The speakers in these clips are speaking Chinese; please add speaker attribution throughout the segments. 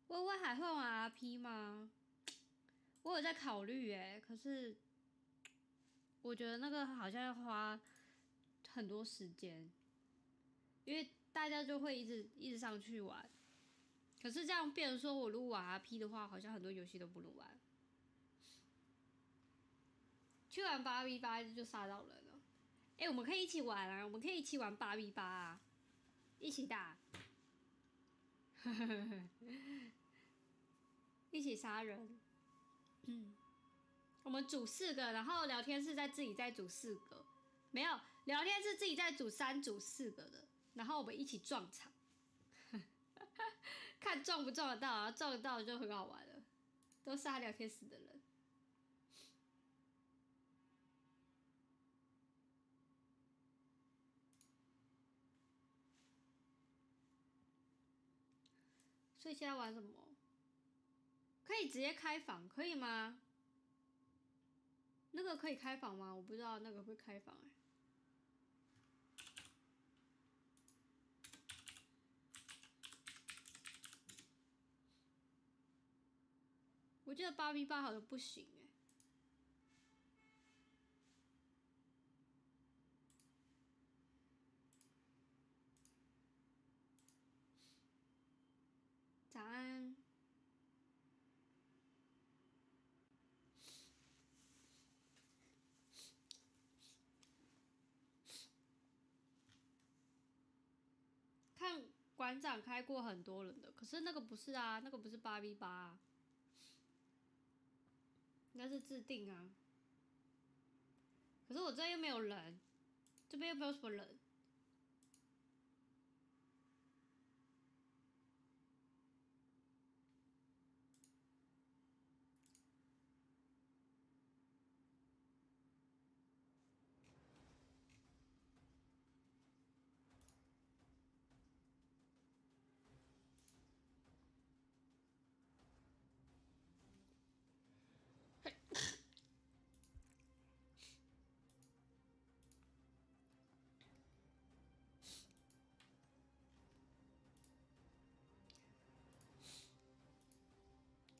Speaker 1: 微微还会玩 RP 吗？我有在考虑可是我觉得那个好像要花很多时间，因为大家就会一直上去玩。可是这样变成说，我如果玩 RP 的话，好像很多游戏都不能玩。去玩8v8就杀到人了。我们可以一起玩啊！我们可以一起玩8v8啊，一起打，一起杀人。我们组4个，然后聊天室自己再组4个，没有聊天室自己再组3组4个的，然后我们一起撞场，看撞不撞得到啊！撞得到就很好玩了，都杀聊天室的人。所以现在玩什么？可以直接开房，可以吗？那个可以开房吗？我不知道那个会开房我记得8v8好像不行早安。看馆长开过很多人的，可是那个不是啊，那个不是8v8啊，那是自定啊。可是我这边又没有人，这边又没有什么人。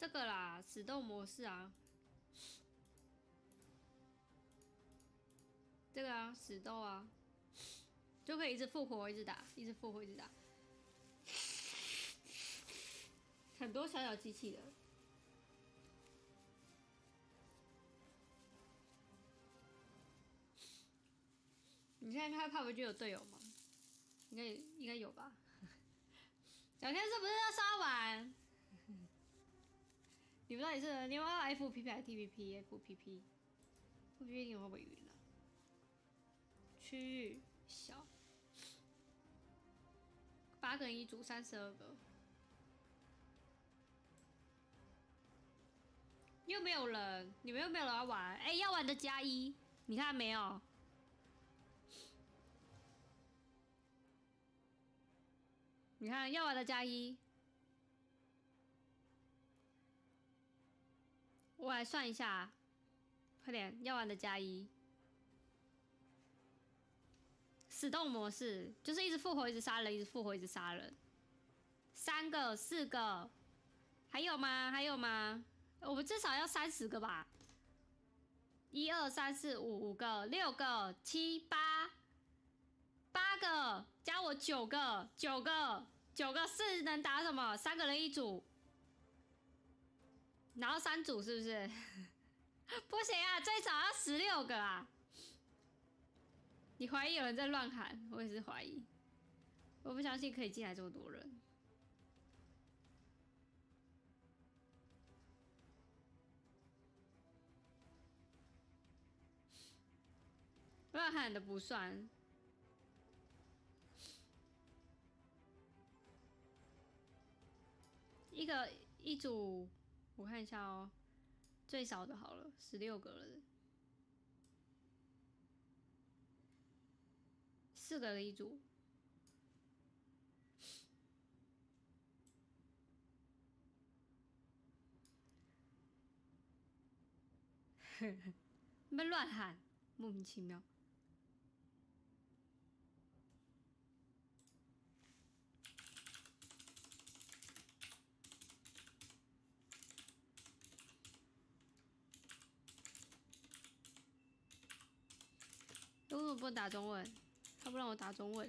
Speaker 1: 这个啦，死斗模式啊，这个啊，死斗啊，就可以一直复活，一直打，一直复活，一直打，很多小小机器的。你现在看怕不就有队友吗？应该有吧。聊天室不是要刷完？你们到底是你们要 FPP 还是 TPP？FPP，FPP 你会不会晕了？区域小，8个人一组，32个，又没有人，你们又没有人要玩，要玩的加1，你看没有？你看要玩的加1，我来算一下，快点，要玩的加1。死斗模式就是一直复活，一直杀人，一直复活，一直杀人。3个、4个，还有吗？还有吗？我们至少要30个吧？1、2、3、4、5，5个，6个，7、8，8个，加我9个，9个是能打什么？3个人一组，然后3组是不是？不行啊，最少要16个啊！你怀疑有人在乱喊，我也是怀疑。我不相信可以进来这么多人。乱喊的不算。一组，我看一下哦，最少的好了，16个人，4个人一组。你们乱喊，莫名其妙。为什么不能打中文？他不让我打中文。